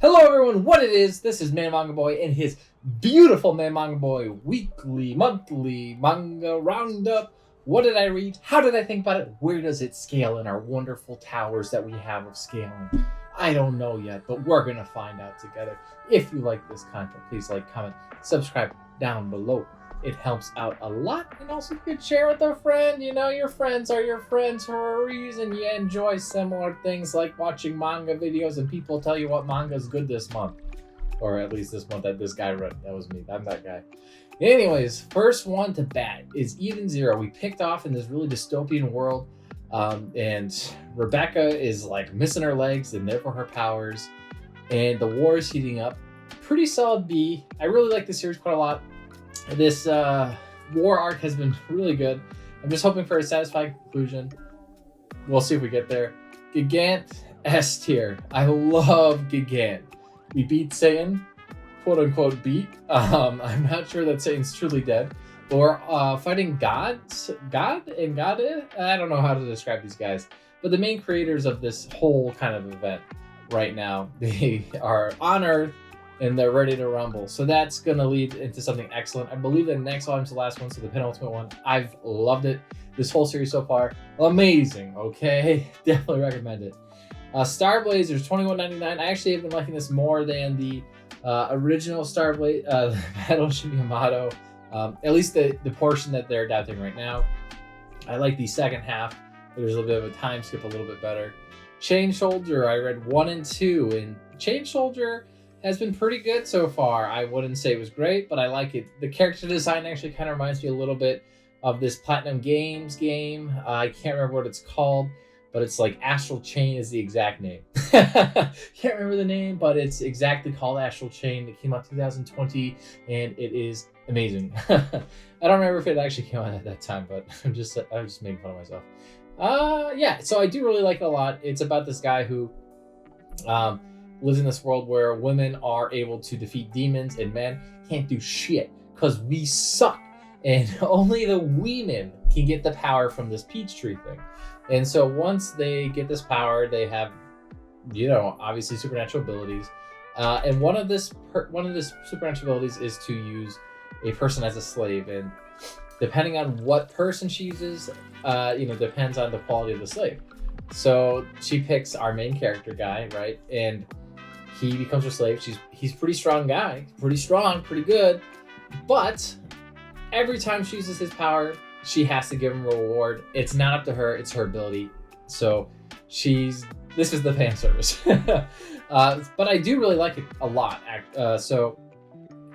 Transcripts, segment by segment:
Hello everyone, what it is, this is Man Manga Boy and his beautiful Man Manga Boy weekly, monthly manga roundup. What did I read? How did I think about it? Where does it scale in our wonderful towers that we have of scaling? I don't know yet, but we're going to find out together. If you like this content, please like, comment, subscribe down below. It helps out a lot, and also you could share with a friend. You know, your friends are your friends for a reason. You enjoy similar things like watching manga videos and people tell you what manga is good this month. Or at least this month that this guy read. That was me. I'm that guy. Anyways, first one to bat is Eden Zero. We picked off in this really dystopian world, and Rebecca is like missing her legs and therefore her powers, and the war is heating up. Pretty solid B. I really like this series quite a lot. This war arc has been really good. I'm just hoping for a satisfying conclusion. We'll see if we get there. Gigant S tier. I love Gigant. We beat Satan, quote unquote beat. I'm not sure that Satan's truly dead. But we're fighting God and God. I don't know how to describe these guys. But the main creators of this whole kind of event right now, they are on Earth. And they're ready to rumble. So that's going to lead into something excellent. I believe the next volume's the last one, so the penultimate one. I've loved it. This whole series so far, amazing, okay? Definitely recommend it. Star Blazers, $21.99. I actually have been liking this more than the original Star Blazer, Battleship Yamato. At least the portion that they're adapting right now. I like the second half. There's a little bit of a time skip a little bit better. Chain Soldier, I read 1 and 2. And Chain Soldier has been pretty good so far. I wouldn't say it was great, but I like it. The character design actually kind of reminds me a little bit of this Platinum Games game. I can't remember what it's called, but it's like Astral Chain is the exact name. Can't remember the name, but it's exactly called Astral Chain. It came out 2020, and it is amazing. I don't remember if it actually came out at that time, but I'm just making fun of myself. Yeah, so I do really like it a lot. It's about this guy who lives in this world where women are able to defeat demons and men can't do shit because we suck. And only the women can get the power from this peach tree thing. And so once they get this power, they have, obviously supernatural abilities. And one of this supernatural abilities is to use a person as a slave. And depending on what person she uses, depends on the quality of the slave. So she picks our main character guy, right? And he becomes her slave. He's a pretty strong guy. Pretty strong, pretty good. But every time she uses his power, she has to give him a reward. It's not up to her, it's her ability. So this is the fan service. But I do really like it a lot. So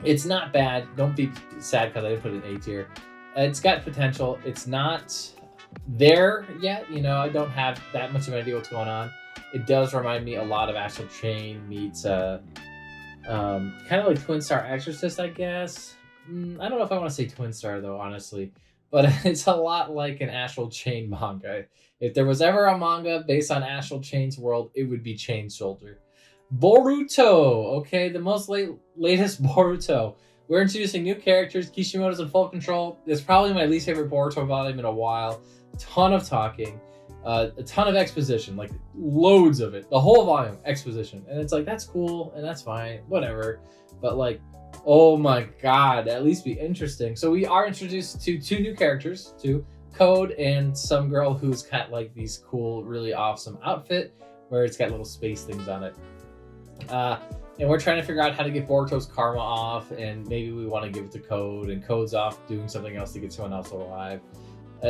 it's not bad. Don't be sad because I didn't put it in A tier. It's got potential. It's not there yet. I don't have that much of an idea what's going on. It does remind me a lot of Astral Chain meets kind of like Twin Star Exorcist, I guess. I don't know if I want to say Twin Star though, honestly, but it's a lot like an Astral Chain manga. If there was ever a manga based on Astral Chain's world, it would be Chain Soldier. Boruto, okay, the most latest Boruto. We're introducing new characters. Kishimoto's in full control. It's probably my least favorite Boruto volume in a while. Ton of talking. A ton of exposition, like loads of it. The whole volume, exposition. And it's like, that's cool, and that's fine, whatever. But like, oh my god, at least be interesting. So we are introduced to 2 new characters, to Code and some girl who's got like these cool, really awesome outfit where it's got little space things on it. And we're trying to figure out how to get Boruto's karma off, and maybe we want to give it to Code, and Code's off doing something else to get someone else alive.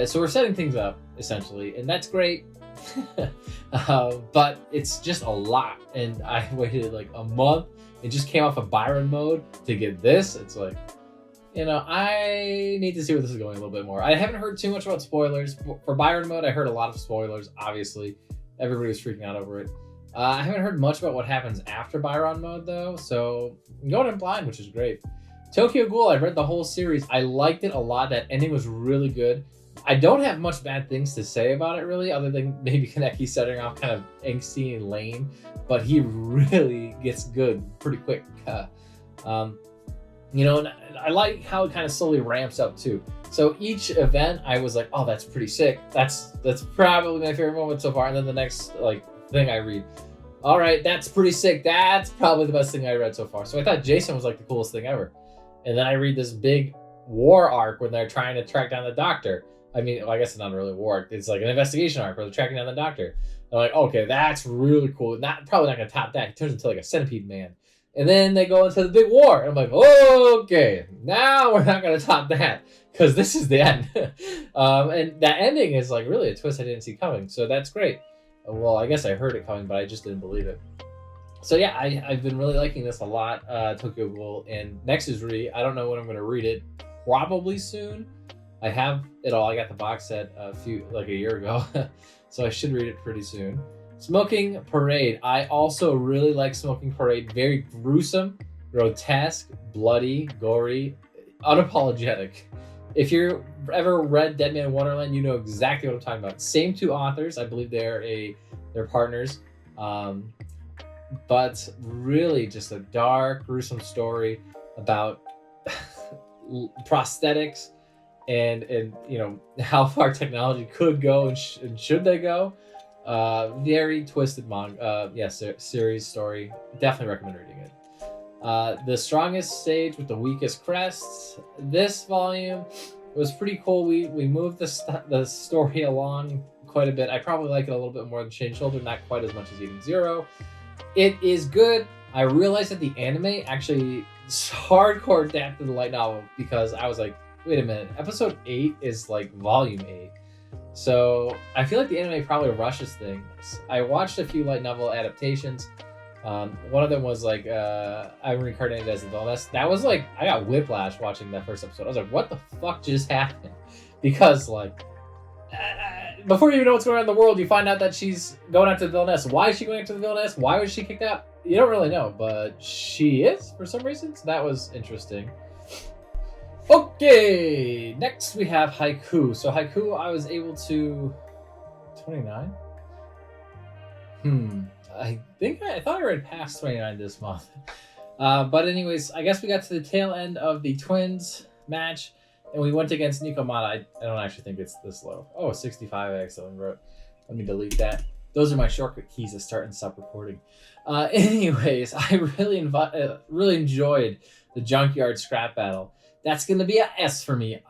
So we're setting things up, essentially, and that's great. But it's just a lot, and I waited like a month. It just came off of Byron mode to get this. It's like, I need to see where this is going a little bit more. I haven't heard too much about spoilers. For Byron mode, I heard a lot of spoilers, obviously. Everybody was freaking out over it. I haven't heard much about what happens after Byron mode, though, so I'm going in blind, which is great. Tokyo Ghoul, I read the whole series. I liked it a lot. That ending was really good. I don't have much bad things to say about it, really, other than maybe Kaneki starting off kind of angsty and lame, but he really gets good pretty quick. And I like how it kind of slowly ramps up, too. So each event, I was like, oh, that's pretty sick. That's probably my favorite moment so far. And then the next, thing I read, All right, that's pretty sick. That's probably the best thing I read so far. So I thought Jason was like the coolest thing ever. And then I read this big war arc when they're trying to track down the doctor. I mean, well, I guess it's not really a war arc. It's like an investigation arc where they're tracking down the doctor. They're like, okay, that's really cool. Probably not gonna top that. He turns into like a centipede man. And then they go into the big war. And I'm like, okay, now we're not gonna top that because this is the end. And that ending is like really a twist I didn't see coming. So that's great. Well, I guess I heard it coming, but I just didn't believe it. So yeah, I've been really liking this a lot, Tokyo Ghoul. And next is I don't know when I'm going to read it. Probably soon. I have it all. I got the box set a year ago, so I should read it pretty soon. Smoking Parade. I also really like Smoking Parade. Very gruesome, grotesque, bloody, gory, unapologetic. If you've ever read Dead Man Wonderland, you know exactly what I'm talking about. Same two authors. I believe they're partners. But really just a dark, gruesome story about prosthetics and how far technology could go and should they go. Very twisted manga. Series story. Definitely recommend reading it. The Strongest Sage with the Weakest Crests. This volume was pretty cool. We moved the story along quite a bit. I probably like it a little bit more than Chain Shoulder, not quite as much as Eden Zero. It is good. I realized that the anime actually hardcore adapted the light novel because I was like, wait a minute, episode 8 is like volume 8. So I feel like the anime probably rushes things. I watched a few light novel adaptations. One of them was like I'm reincarnated as the villainess. That was like I got whiplash watching that first episode. I was like, what the fuck just happened? Because like before you even know what's going on in the world, you find out that she's going after the villainess. Why is she going after the villainess? Why was she kicked out? You don't really know, but she is for some reason. So that was interesting. Okay, next we have Haiku. So Haiku, I was able to 29. I thought I read past 29 this month. But anyways, I guess we got to the tail end of the twins match, and we went against Nikomata. I don't actually think it's this low. Oh, 65 I accidentally wrote. Let me delete that. Those are my shortcut keys to start and stop recording. Anyways, I really enjoyed the Junkyard Scrap Battle. That's going to be a S for me.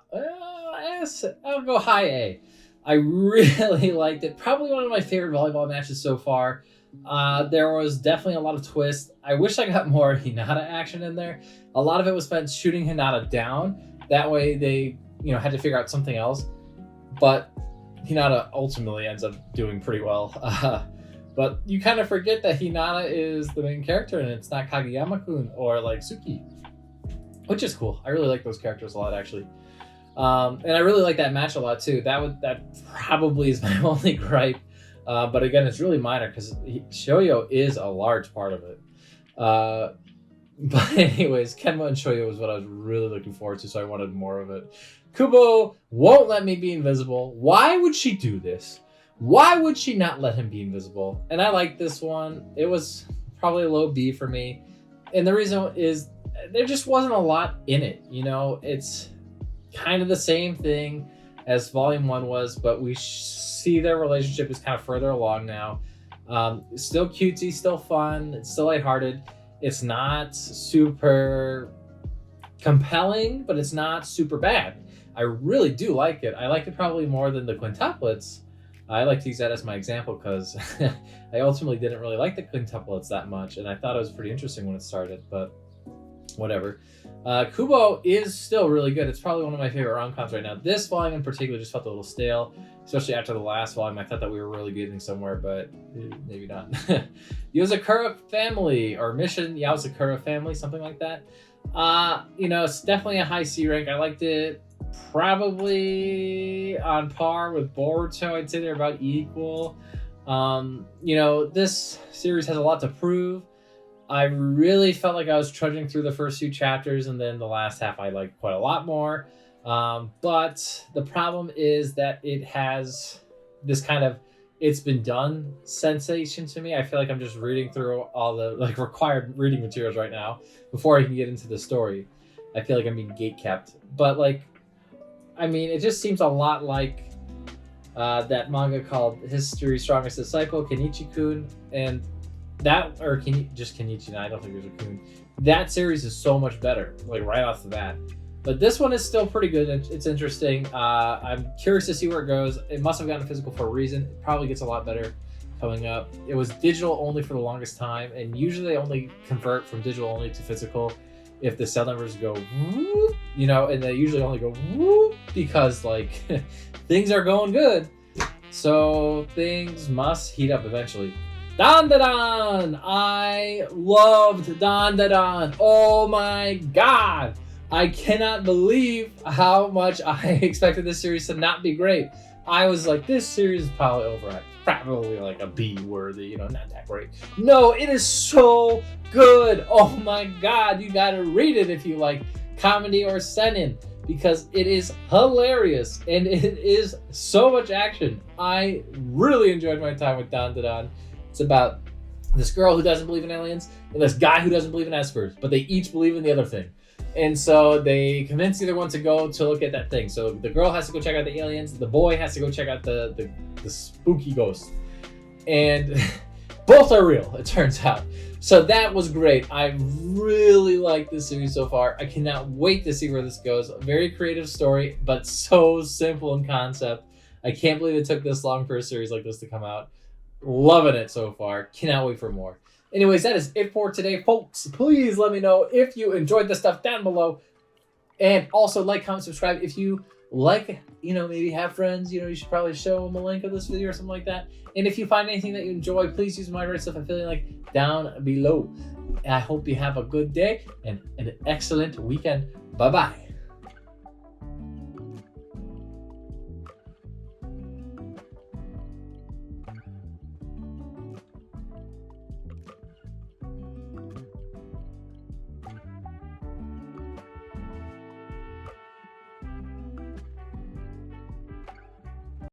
S. I'll go high A. I really liked it. Probably one of my favorite volleyball matches so far. There was definitely a lot of twists. I wish I got more Hinata action in there. A lot of it was spent shooting Hinata down. That way they, had to figure out something else. But Hinata ultimately ends up doing pretty well. But you kind of forget that Hinata is the main character and it's not Kageyama-kun or like Suki. Which is cool. I really like those characters a lot, actually. And I really like that match a lot, too. That probably is my only gripe. But again, it's really minor because Shoyo is a large part of it. But anyways, Kenma and Shoyo was what I was really looking forward to, so I wanted more of it. Kubo won't let me be invisible. Why would she do this? Why would she not let him be invisible? And I like this one. It was probably a low B for me. And the reason is there just wasn't a lot in it. It's kind of the same thing as Volume 1 was, but we see their relationship is kind of further along now. Still cutesy, still fun, it's still lighthearted. It's not super compelling, but it's not super bad. I really do like it. I like it probably more than the quintuplets. I like to use that as my example because I ultimately didn't really like the quintuplets that much, and I thought it was pretty interesting when it started, but whatever. Kubo is still really good. It's probably one of my favorite rom-coms right now. This volume in particular just felt a little stale, especially after the last volume. I thought that we were really getting somewhere, but maybe not. Yozakura Family, or Mission Yozakura Family, something like that. It's definitely a high C rank. I liked it probably on par with Boruto. I'd say they're about equal. This series has a lot to prove. I really felt like I was trudging through the first few chapters, and then the last half I liked quite a lot more. But the problem is that it has this kind of it's been done sensation to me. I feel like I'm just reading through all the required reading materials right now before I can get into the story. I feel like I'm being gatekept. But it just seems a lot like that manga called History's Strongest Disciple, Kenichi-kun, and That, or Kenichi, no, I don't think there's a Kun. That series is so much better, like right off the bat. But this one is still pretty good. It's interesting. I'm curious to see where it goes. It must have gotten physical for a reason. It probably gets a lot better coming up. It was digital only for the longest time, and usually they only convert from digital only to physical if the cell numbers go whoop, you know, and they usually only go whoop because like things are going good. So things must heat up eventually. Dandadan! I loved Dandadan. Oh my god! I cannot believe how much I expected this series to not be great. I was like, this series is probably overhyped. Probably like a B worthy, you know, not that great. No, it is so good. Oh my god, you gotta read it if you like comedy or seinen, because it is hilarious and it is so much action. I really enjoyed my time with Dandadan. It's about this girl who doesn't believe in aliens and this guy who doesn't believe in espers, but they each believe in the other thing. And so they convince the other one to go to look at that thing. So the girl has to go check out the aliens. The boy has to go check out the spooky ghost. And both are real, it turns out. So that was great. I really like this series so far. I cannot wait to see where this goes. A very creative story, but so simple in concept. I can't believe it took this long for a series like this to come out. Loving it so far. Cannot wait for more. Anyways, that is it for today, folks. Please let me know if you enjoyed the stuff down below. And also like, comment, subscribe. If you like, you know, maybe have friends, you know, you should probably show them a link of this video or something like that. And if you find anything that you enjoy, please use my Red Stuff affiliate link down below. I hope you have a good day and an excellent weekend. Bye-bye.